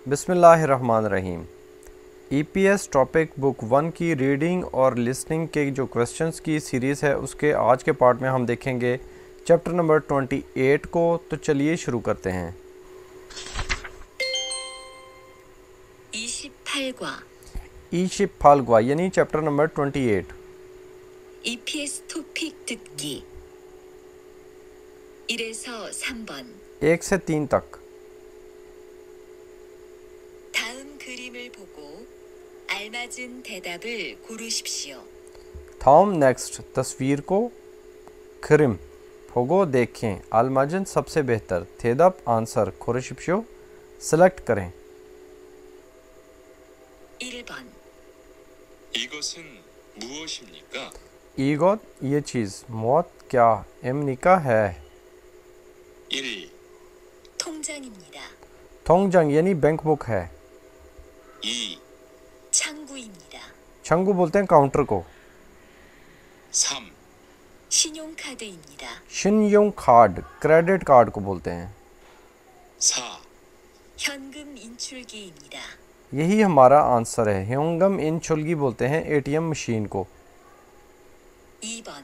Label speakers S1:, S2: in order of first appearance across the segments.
S1: बिस्मिल्लाहिर्रहमानिर्रहीम। EPS topic book 1 की reading और लिसनिंग के जो क्वेश्चंस की सीरीज़ है उसके आज के पार्ट में हम देखेंगे चैप्टर नंबर 28 को। तो चलिए शुरू करते हैं।
S2: 28과
S1: 28과 यानी चैप्टर नंबर 28।
S2: EPS 토픽 듣기 1에서 3번
S1: 1 से 3 तक।
S2: 다음 그림을 보고 알맞은 대답을 고르십시오.
S1: थाम नेक्स्ट तस्वीर को खरिम फोगो देखें अलमजन सबसे बेहतर थेदप आंसर खोरशिप्शो सेलेक्ट करें।
S2: 1번
S3: 이것은 무엇입니까?
S1: ईगोत ये चीज़ मौत क्या एमनिका है।
S3: 1.
S2: 통장입니다.
S1: थोंगजंग यानी बैंक बुक है।
S3: 2.
S2: 창구입니다.
S1: छंगू बोलते हैं काउंटर को।
S3: 3.
S2: 신용카드입니다.
S1: शिनयोंग कार्ड क्रेडिट कार्ड को बोलते हैं।
S3: 4.
S2: 현금 인출기입니다.
S1: यही हमारा आंसर है। ह्योंगम इन चुलगी बोलते हैं एटीएम मशीन को।
S2: 2번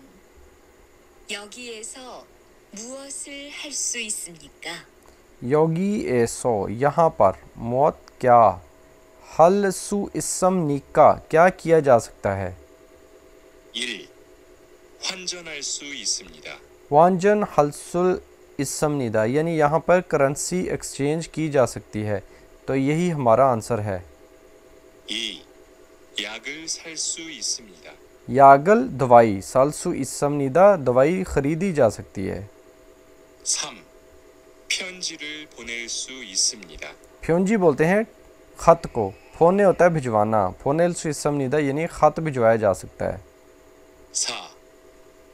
S2: 여기에서 무엇을 할 수 있습니까?
S1: योगी एसो यहाँ पर मौत क्या हल सु इसम निका क्या किया जा सकता है।
S3: 1. 환전할 수 있습니다.
S1: वांजन हलसुल इसम निदा यानी यहाँ पर करेंसी एक्सचेंज की जा सकती है। तो यही हमारा आंसर है।
S3: 2. 약을 살 수 있습니다.
S1: यागल दवाई सालसु इसम निदा दवाई खरीदी जा सकती है।
S3: 3. 편지를 보낼 수 있습니다.
S1: फ्योंजी बोलते हैं ख़त को। फ़ोने होता है भिजवाना। फ़ोनेल सु इसम निदा यानी ख़त भिजवाया जा सकता है।
S3: 4.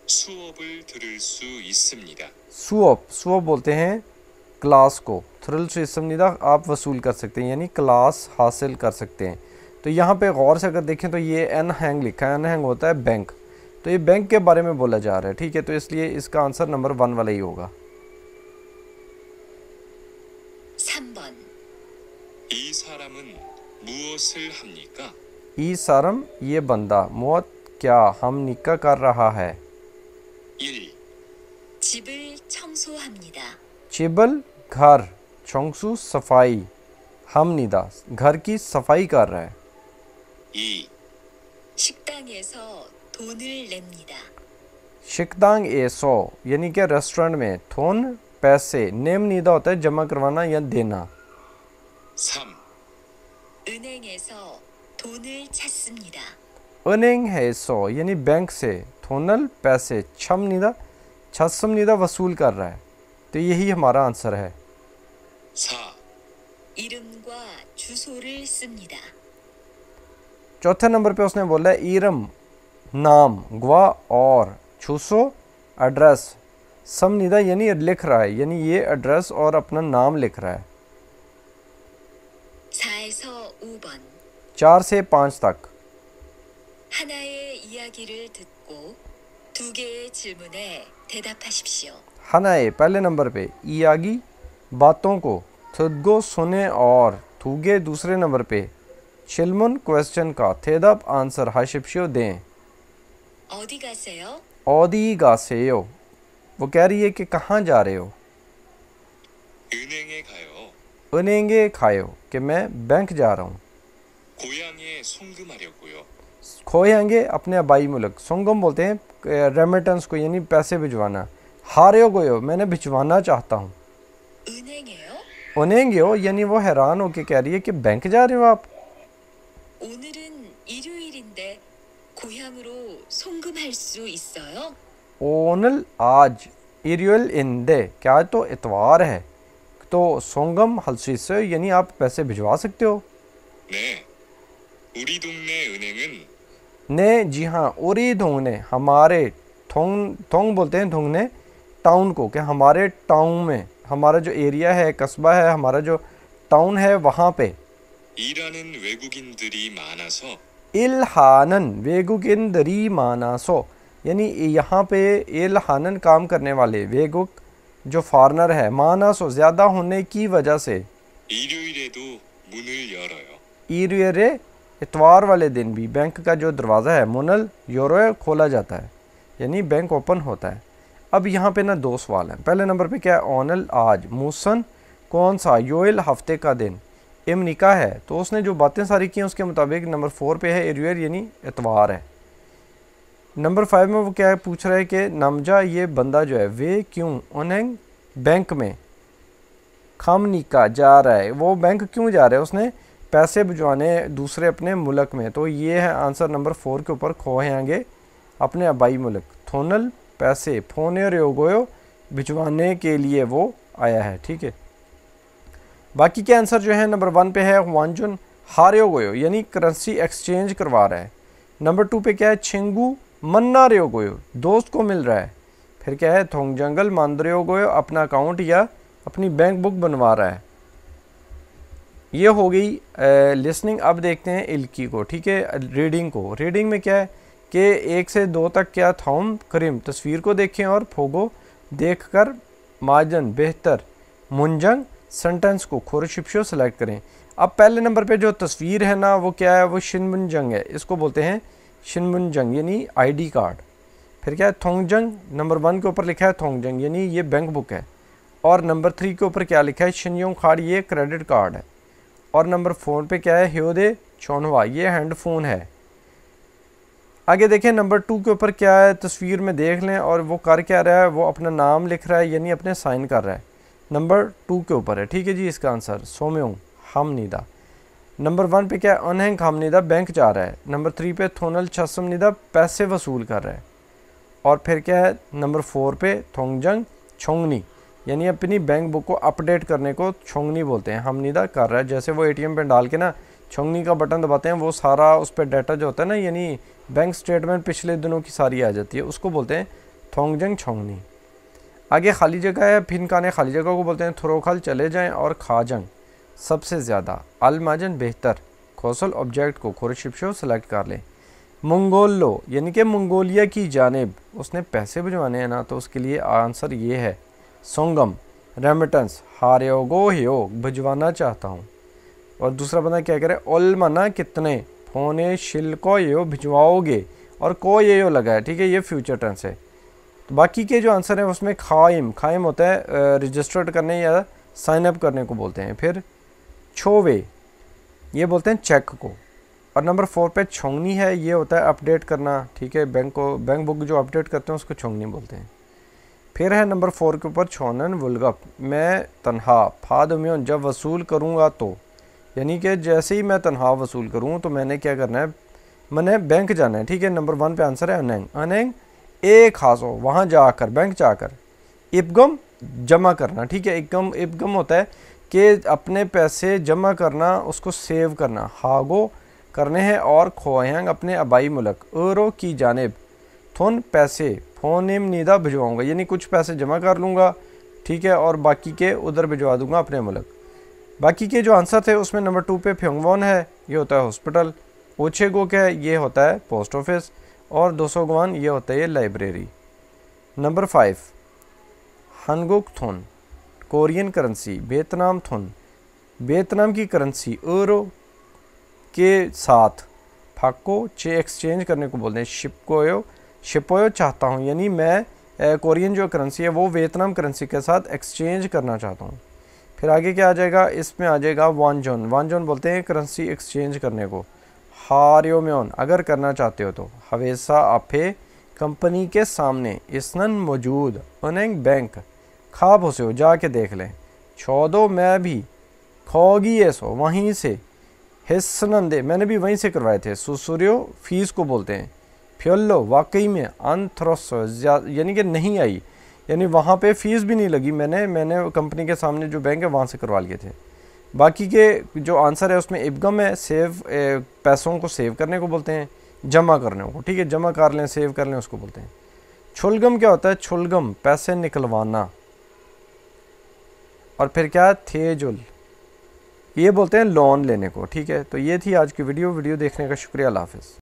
S3: 수업을 들을 수 있습니다.
S1: सुअप बोलते हैं क्लास को। थ्रिल से इसम निदा आप वसूल कर सकते हैं यानी क्लास हासिल कर सकते हैं। तो यहाँ पे गौर से अगर देखें तो ये एन हैंग लिखा है। एन हैंग होता है बैंक। तो ये बैंक के बारे में बोला जा रहा है, ठीक है। तो इसलिए इसका आंसर नंबर 1 वाला ही होगा।
S2: 3번
S3: 이 사람은 무엇을 합니까?
S1: ई सारम ये बंदा मौत क्या हम निका कर रहा है।
S3: 1.
S2: 집을 청소합니다.
S1: चिबल घर चोंगसू सफाई हम निदा घर की सफाई कर रहा है।
S3: 2.
S2: 식당에서 돈을 냅니다.
S1: शिकदांग एसो यानी कि रेस्टोरेंट में थोन पैसे नेम निदा होता है जमा करवाना या देना।
S3: 3.
S2: 은행에서 돈을 찾습니다.
S1: अर्निंग है सो यानी बैंक से थोनल पैसे छम निदा छसम निदा वसूल कर रहा है। तो यही हमारा आंसर है।
S3: 4.
S2: 이름과 주소를 씁니다.
S1: चौथे नंबर पे उसने बोला है ईरम नाम ग्वा और छूसो एड्रेस सम निदा यानी लिख रहा है यानी ये एड्रेस और अपना नाम लिख रहा है।
S2: 4에서 5번
S1: 4 से 5 तक।
S2: 하나의 이야기를 듣고 두 개의 질문에 대답하십시오.
S1: हनाए पहले नंबर पे इयागी बातों को थुदगो सुने और थूगे दूसरे नंबर पे चिलमुन क्वेश्चन का थेदप आंसर हाशिप्शियो दें।
S2: 어디 가세요?
S1: औदी गासेयो वो कह रही है कि कहाँ जा रहे हो।
S3: 은행에 가요.
S1: उनेंगे खायो कि मैं बैंक जा रहा हूँ।
S3: 고향에 송금하려고요.
S1: खोएंगे अपने आबाई मुल्क। सोंगम बोलते हैं रेमिटेंस को यानी पैसे भिजवाना। हारे हो गयो मैंने भिजवाना चाहता हूँ।
S2: 은행에요?
S1: उनेंगे हो यानी वो हैरान होके कह रही है कि बैंक जा रहे हो आप।
S2: 오늘은 일요일인데 고향으로 송금할 수 있어요?
S1: ओनल आज इरियल इंदे क्या आज तो इतवार है तो सोंगम हलसी से यानी आप पैसे भिजवा सकते हो।
S3: 네. 우리 동네 은행은
S1: ने जी हाँ उरी धोंग ने हमारे थोंग थोंग बोलते हैं धोंग ने टाउन को कि हमारे टाउन में हमारा जो एरिया है कस्बा है हमारा जो टाउन है वहाँ पे
S3: 일하는 외국인들이 많아서
S1: इल्हानन वेगुकिन दरी मानासो यानी यहाँ पे इल्हानन काम करने वाले वेगुक जो फॉरनर है मानासो ज़्यादा होने की वजह से
S3: 일요일에도 문을 열어요.
S1: ईरुएरे इतवार वाले दिन भी बैंक का जो दरवाज़ा है मुनल योरो खोला जाता है, यानी बैंक ओपन होता है। अब यहाँ पे ना दो सवाल हैं। पहले नंबर पे क्या है, ओनल आज, मूसन कौन सा, योइल हफ्ते का दिन, इमनिका है। तो उसने जो बातें सारी की हैं उसके मुताबिक नंबर 4 पे है इरुएर यानी इतवार है। नंबर 5 में वो क्या पूछ रहा है कि नमजा ये बंदा जो है वे क्यों उन्हें बैंक में खामनिका जा रहा है, वो बैंक क्यों जा रहा है, उसने पैसे भिजवाने दूसरे अपने मुल्क में। तो ये है आंसर नंबर 4 के ऊपर खोएंगे अपने आबाई मुल्क। थोनल पैसे फोने रोगोयो भिजवाने के लिए वो आया है, ठीक है। बाकी के आंसर जो है नंबर 1 पे है वांजुन हार्यो गोयो यानी करेंसी एक्सचेंज करवा रहा है। नंबर 2 पे क्या है, छिंगू मन्ना रेो गोयो दोस्त को मिल रहा है। फिर क्या है, थोंग जंगल मांद्रेो गोयो अपना अकाउंट या अपनी बैंक बुक बनवा रहा है। ये हो गई लिसनिंग। अब देखते हैं इल्की को, ठीक है, रीडिंग को। रीडिंग में क्या है कि 1 से 2 तक क्या थॉम करीम तस्वीर को देखें और फोगो देखकर माजन बेहतर मुंजंग सेंटेंस को खोरशिप्शो सेलेक्ट करें। अब पहले नंबर पे जो तस्वीर है ना वो क्या है, वो शिनमुंजंग है, इसको बोलते हैं शिनमुंजंग यानी आईडी कार्ड। फिर क्या है, थोंगजंग नंबर 1 के ऊपर लिखा है थोंगजंग यानी ये बैंक बुक है। और नंबर 3 के ऊपर क्या लिखा है, शिनयोंग कार्ड ये क्रेडिट कार्ड है। और नंबर 4 पे क्या है, ह्योदे चौनवा ये हैंडफोन है। आगे देखें नंबर 2 के ऊपर क्या है, तस्वीर में देख लें और वो कर क्या रहा है, वो अपना नाम लिख रहा है यानी अपने साइन कर रहा है। नंबर 2 के ऊपर है, ठीक है जी इसका आंसर सोम्योंग हमनिदा। नंबर 1 पे क्या है, अनहेंग हमनिदा बैंक जा रहा है। नंबर 3 पे थोनल छसमनिदा पैसे वसूल कर रहा है। और फिर क्या है नंबर 4 पे थोंगजंग छोंगनी यानी अपनी बैंक बुक को अपडेट करने को छोंगनी बोलते हैं, हमनिदा कर रहा है। जैसे वो एटीएम पे डाल के ना छोंगनी का बटन दबाते हैं, वो सारा उस पर डाटा जो होता है ना यानी बैंक स्टेटमेंट पिछले दिनों की सारी आ जाती है, उसको बोलते हैं थोंगजंग छोंगनी। आगे खाली जगह है, फिनकाने खाली जगह को बोलते हैं थ्रोखल चले जाएं और खाजंग सबसे ज़्यादा, अलमाजन बेहतर, खोसल ऑब्जेक्ट को खोरशिप्शो सेलेक्ट कर लें। मंगोलो यानी कि मंगोलिया की जानिब उसने पैसे भिजवाने हैं ना, तो उसके लिए आंसर ये है सोंगम रेमिटेंस हार्योगो हियोग भिजवाना चाहता हूँ। और दूसरा बंदा क्या करे, ओलमना कितने फोने शिल्को यो भिजवाओगे और को ये लगा है, ठीक है, ये फ्यूचर टेंस है। तो बाकी के जो आंसर है उसमें खाइम खाइम होता है रजिस्टर्ड करने या साइन अप करने को बोलते हैं। फिर छोवे ये बोलते हैं चेक को। और नंबर 4 पे छोंगनी है, ये होता है अपडेट करना, ठीक है, बैंक बुक जो अपडेट करते हैं उसको छोंगनी बोलते हैं। फिर है नंबर 4 के ऊपर छोनन वुलगप मैं तनहा फादम्योन जब वसूल करूँगा तो, यानी कि जैसे ही मैं तनहा वसूल करूँ तो मैंने क्या करना है, मैंने बैंक जाना है, ठीक है। नंबर 1 पे आंसर है अनेंग अनेंग एक खास हो वहाँ जाकर बैंक जाकर। इपगम जमा करना, ठीक है, इपगम होता है कि अपने पैसे जमा करना, उसको सेव करना। हागो करने हैं और खोएंग अपने आबाई मुल्क। एरो की जानिब थोन पैसे फोनिम नीदा भिजवाऊँगा यानी कुछ पैसे जमा कर लूँगा, ठीक है, और बाकी के उधर भिजवा दूँगा अपने मुल्क। बाकी के जो आंसर थे उसमें नंबर 2 पे फ्योंगवॉन है, ये होता है हॉस्पिटल। ओछेगो क्या है, ये होता है पोस्ट ऑफिस। और 200 ये होता है ये लाइब्रेरी। नंबर 5 हनगुक थोन कोरियन करेंसी, वियतनाम थोन वियतनाम की करेंसी यूरो के साथ फाको चे एक्सचेंज करने को बोलते हैं। शिपोयो चाहता हूँ यानी मैं कोरियन जो करेंसी है वो वियतनाम करेंसी के साथ एक्सचेंज करना चाहता हूँ। फिर आगे क्या आ जाएगा, इसमें आ जाएगा वानजोन। वानजोन बोलते हैं करेंसी एक्सचेंज करने को। हारियोम्योन अगर करना चाहते हो तो। हवेसा आपे कंपनी के सामने इसनन मौजूद अनेक बैंक खाब हो से हो जाके देख लें। छोदो मैं भी खोगी ऐसो वहीं से हिस्सनंदे मैंने भी वहीं से करवाए थे। सुसुरियो फीस को बोलते हैं। फ्योल्लो वाकई में अंथ्रोस यानी कि नहीं आई, यानी वहाँ पे फ़ीस भी नहीं लगी, मैंने कंपनी के सामने जो बैंक है वहाँ से करवा लिए थे। बाकी के जो आंसर है उसमें इबगम है, सेव पैसों को सेव करने को बोलते हैं, जमा करने को, ठीक है, जमा कर लें सेव कर लें उसको बोलते हैं। छुलगम क्या होता है, छुलगम पैसे निकलवाना। और फिर क्या थेजुल ये बोलते हैं लोन लेने को, ठीक है। तो ये थी आज की वीडियो देखने का शुक्रिया, अल्लाह हाफ़िज़।